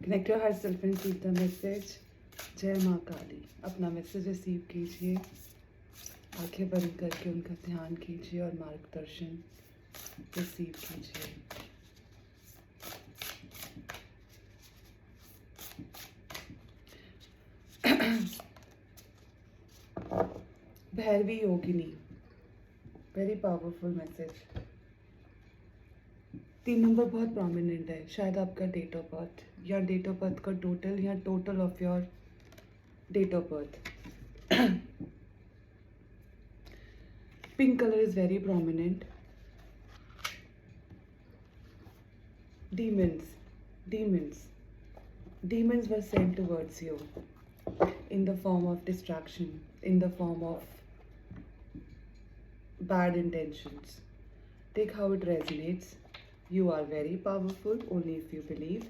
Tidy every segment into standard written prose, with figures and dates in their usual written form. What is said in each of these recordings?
Connect your heart self and read the message. जय माँ काली। अपना मैसेज रिसीव कीजिए, आंखें बंद करके उनका ध्यान कीजिए और मार्गदर्शन रिसीव कीजिए। Bhairavi Yogini, very powerful message. 3 number बहुत प्रोमिनेंट है, शायद आपका डेट ऑफ बर्थ या डेट ऑफ बर्थ का टोटल या total of your date of birth. Pink colour is very prominent. Demons were sent towards you in the form of distraction, in the form of bad intentions. Take how it resonates. You are very powerful only if you believe,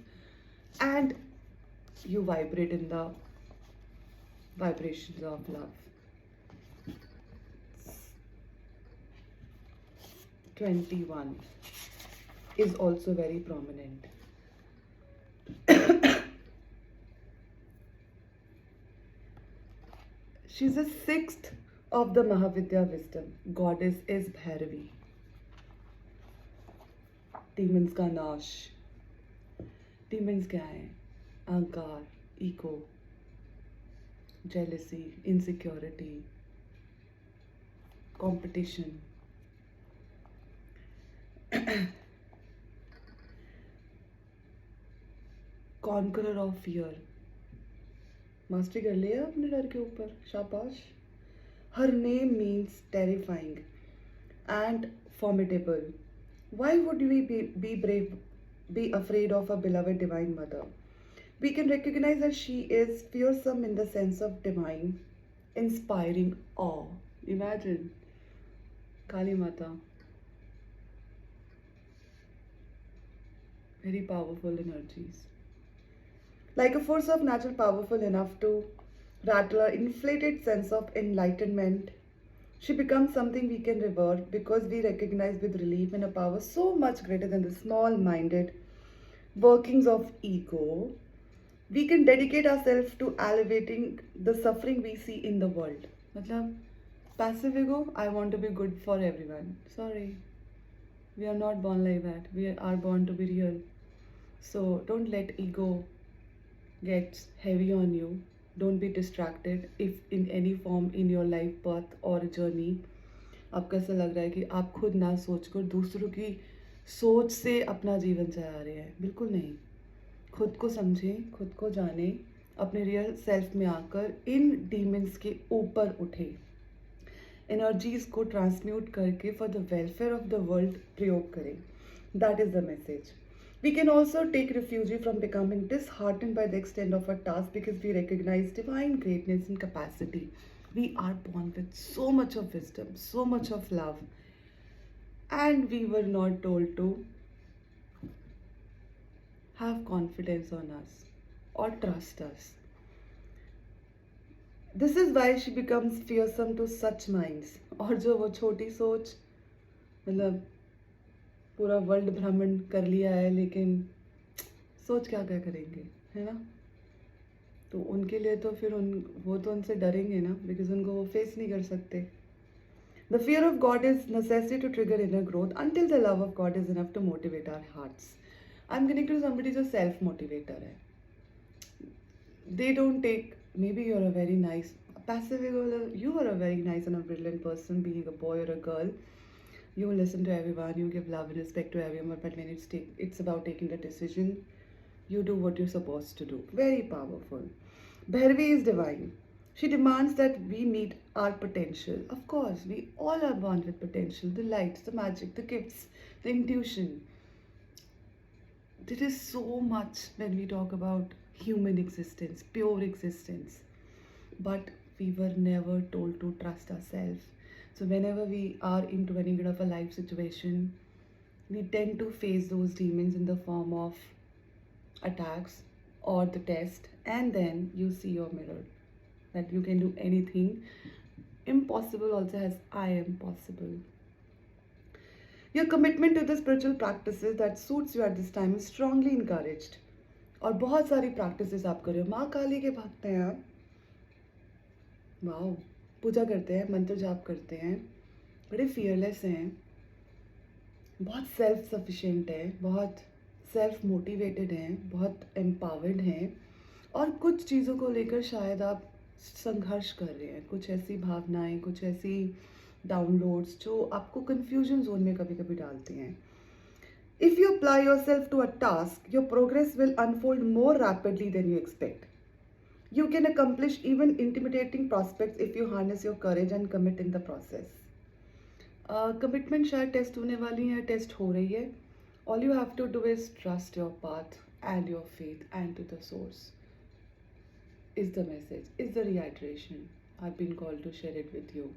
and you vibrate in the vibrations of love. 21 is also very prominent. She's the 6th of the Mahavidya wisdom. Goddess is Bhairavi. Demons का नाश। Demons क्या है? अहंकार, ego, jealousy, insecurity, competition. Conqueror of fear. Mastery कर लिया अपने डर के ऊपर, शाबाश। Her name means terrifying and formidable. Why would we be afraid of a beloved divine mother? We can recognize that she is fearsome in the sense of divine, inspiring awe. Imagine, Kali Mata, very powerful energies. Like a force of nature powerful enough to rattle our inflated sense of enlightenment, she becomes something we can revere because we recognize with relief in a power so much greater than the small-minded workings of ego. We can dedicate ourselves to alleviating the suffering we see in the world. मतलब passive ego, I want to be good for everyone. Sorry, we are not born like that. We are born to be real. So don't let ego gets heavy on you. Don't be distracted if in any form in your life path or journey आपको ऐसा लग रहा है कि आप खुद ना सोचकर दूसरों की सोच से अपना जीवन चला रहे हैं। बिल्कुल नहीं। खुद को समझें, खुद को जानें, अपने रियल सेल्फ में आकर इन डीमंस के ऊपर उठे, एनर्जीज को ट्रांसम्यूट करके for the welfare of the world प्रयोग करें। That is the message. We can also take refuge from becoming disheartened by the extent of our task because we recognize divine greatness and capacity. We are born with so much of wisdom, so much of love, and we were not told to have confidence on us or trust us. This is why she becomes fearsome to such minds. और जो वो छोटी सोच, मतलब पूरा world भ्रमण कर लिया है लेकिन सोच क्या क्या करेंगे, है ना? तो उनके लिए तो फिर वो तो उनसे डरेंगे ना, बिकॉज उनको वो फेस नहीं कर सकते. The fear of God is necessary to trigger inner growth until the love of God is enough to motivate our hearts. I am connected to somebody जो सेल्फ मोटिवेटर है. They don't take, maybe you are a very nice passive, you are a very nice and a brilliant person, being a boy or a girl. You listen to everyone, you give love and respect to everyone, but when it's about taking the decision, you do what you're supposed to do. Very powerful. Bhairavi is divine. She demands that we meet our potential. Of course, we all are born with potential, the lights, the magic, the gifts, the intuition. There is so much when we talk about human existence, pure existence. But we were never told to trust ourselves. So whenever we are into any kind of a life situation, we tend to face those demons in the form of attacks or the test, and then you see your mirror that you can do anything. Impossible also has I am possible. Your commitment to the spiritual practices that suits you at this time is strongly encouraged. और बहुत सारी practices आप कर रहे हो। माँ काली के भक्त हैं आप, वाओ। पूजा करते हैं, मंत्र जाप करते हैं, बड़े फियरलेस हैं, बहुत सेल्फ सफिशिएंट है, बहुत सेल्फ मोटिवेटेड हैं, बहुत एम्पावर्ड हैं, और कुछ चीज़ों को लेकर शायद आप संघर्ष कर रहे हैं, कुछ ऐसी भावनाएं, कुछ ऐसी डाउनलोड्स जो आपको कंफ्यूजन जोन में कभी कभी डालती हैं। If you apply yourself to a task, your progress will unfold more rapidly than you expect. You can accomplish even intimidating prospects if you harness your courage and commit in the process. Commitment शायद test होने वाली है, test हो रही है. All you have to do is trust your path and your faith and to the source. Is the message, is the reiteration I've been called to share it with you.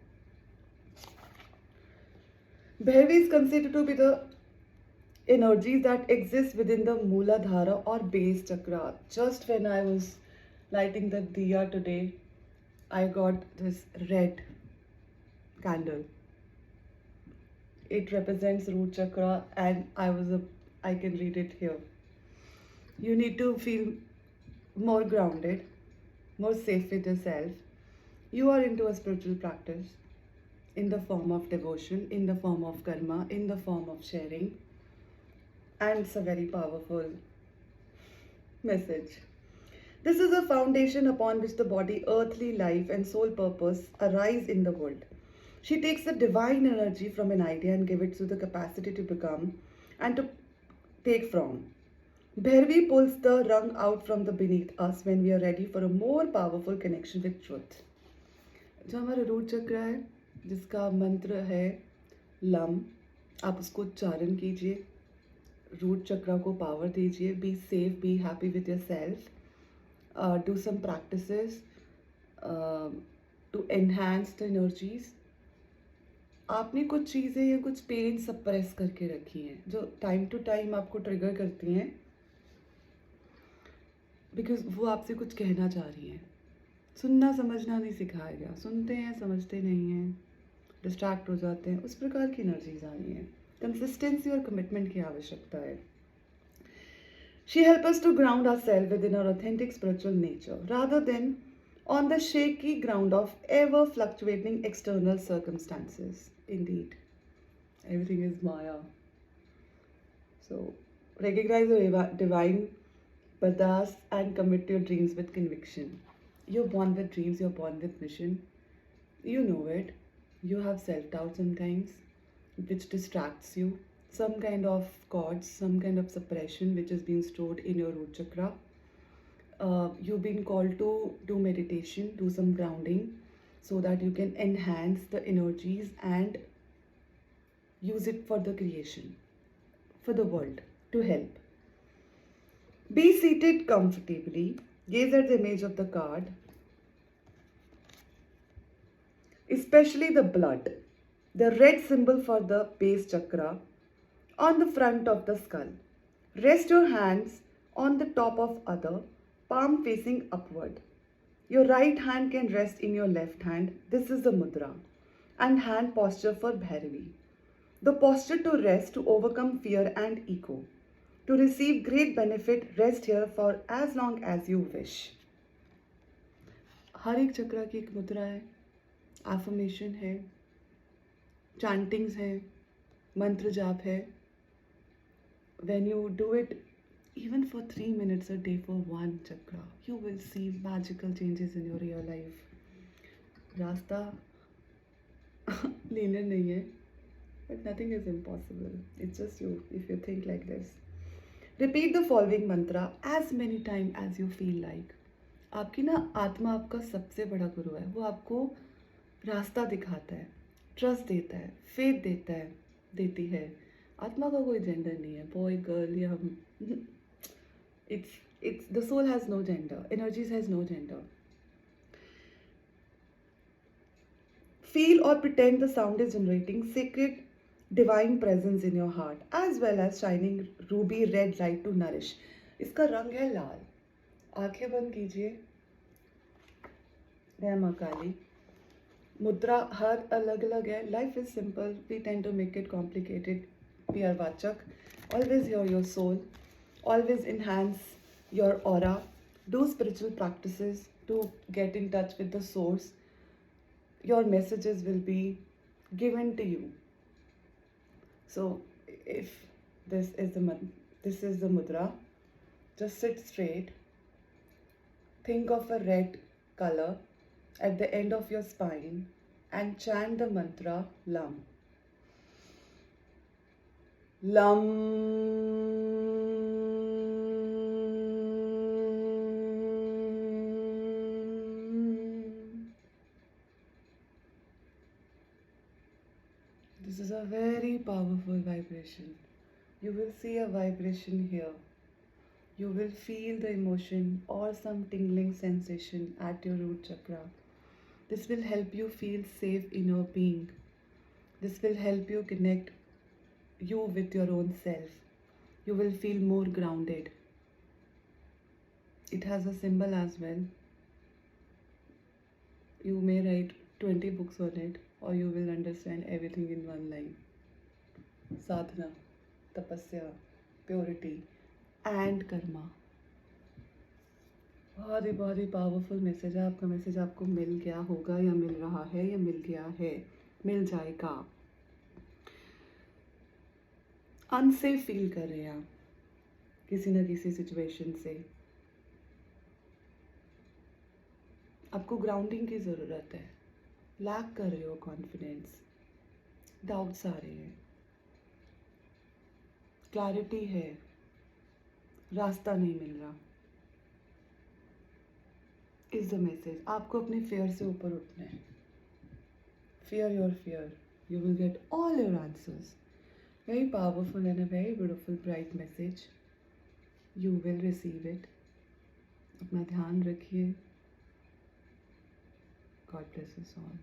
Bhairavi is considered to be the energies that exist within the Mooladhara or base chakra. Just when I was lighting the diya today, I got this red candle. It represents root chakra, and I can read it here. You need to feel more grounded, more safe with yourself. You are into a spiritual practice in the form of devotion, in the form of karma, in the form of sharing. And it's a very powerful message. This is a foundation upon which the body, earthly life, and soul purpose arise in the world. She takes the divine energy from an idea and gives it to the capacity to become and to take from. Bhairavi pulls the rung out from the beneath us when we are ready for a more powerful connection with truth. जो हमारा root चक्र है, जिसका मंत्र है lump, आप उसको उच्चारण कीजिए, रूट चक्र को पावर दीजिए. Be safe, be happy with yourself. Do some practices to enhance the energies. आपने कुछ चीज़ें या कुछ पेन सप्रेस करके रखी हैं जो टाइम टू टाइम आपको ट्रिगर करती हैं, बिकॉज वो आपसे कुछ कहना चाह रही हैं. सुनना समझना नहीं सिखाया गया, सुनते हैं समझते नहीं हैं, डिस्ट्रैक्ट हो जाते हैं. उस प्रकार की एनर्जीज आ रही हैं. कंसिस्टेंसी और कमिटमेंट की आवश्यकता है. She helps us to ground ourselves within our authentic spiritual nature rather than on the shaky ground of ever fluctuating external circumstances. Indeed, everything is Maya. So, recognize your divine badass and commit to your dreams with conviction. You're born with dreams, you're born with mission. You know it. You have self-doubt sometimes, which distracts you. Some kind of cords, some kind of suppression which is being stored in your root chakra. You've been called to do meditation, do some grounding so that you can enhance the energies and use it for the creation, for the world, to help. Be seated comfortably. Gaze at the image of the card, especially the blood, the red symbol for the base chakra, on the front of the skull. Rest your hands on the top of other, palm facing upward. Your right hand can rest in your left hand. This is the mudra and hand posture for Bhairavi. The posture to rest, to overcome fear and ego. To receive great benefit, rest here for as long as you wish. हर एक चक्र की एक मुद्रा है, affirmation है, chantings है, मंत्र जाप है. When you do it even for 3 minutes a day for one chakra, you will see magical changes in your real life. रास्ता linear नहीं है, but nothing is impossible. It's just you if you think like this. Repeat the following mantra as many times as you feel like. आपकी ना आत्मा आपका सबसे बड़ा गुरु है. वो आपको रास्ता दिखाता है, ट्रस्ट देता है, फेथ देता है, देती है. आत्मा का कोई जेंडर नहीं है, बॉय गर्ल या it's the soul has no gender, energies has no gender. Feel or pretend the sound is generating sacred divine presence in your heart as well as shining ruby red light to nourish. इसका रंग है लाल. आंखें बंद कीजिए. जय माँ काली. मुद्रा हर अलग अलग है. Life is simple, we tend to make it complicated. We are Vachak. Always hear your soul. Always enhance your aura. Do spiritual practices to get in touch with the source. Your messages will be given to you. So if this is the mudra, just sit straight. Think of a red color at the end of your spine and chant the mantra Lam. Lam. This is a very powerful vibration. You will see a vibration here. You will feel the emotion or some tingling sensation at your root chakra. This will help you feel safe in your being. This will help you connect you with your own self. You will feel more grounded. It has a symbol as well. You may write 20 books on it, or you will understand everything in one line. Sadhana, tapasya, purity and karma. बहुत ही powerful message है. आपका message आपको मिल गया होगा या मिल रहा है या मिल गया है, मिल जाएगा. अनसेफ फील कर रहे हैं आप किसी ना किसी सिचुएशन से. आपको ग्राउंडिंग की ज़रूरत है. लैक कर रहे हो कॉन्फिडेंस, डाउट्स आ रहे हैं, क्लैरिटी है, रास्ता नहीं मिल रहा. Is the message. आपको अपने फेयर से ऊपर उठना है. Fear your fear. You will get all your answers. Very powerful and a very beautiful, bright message. You will receive it. अपना ध्यान रखिए. God bless us all.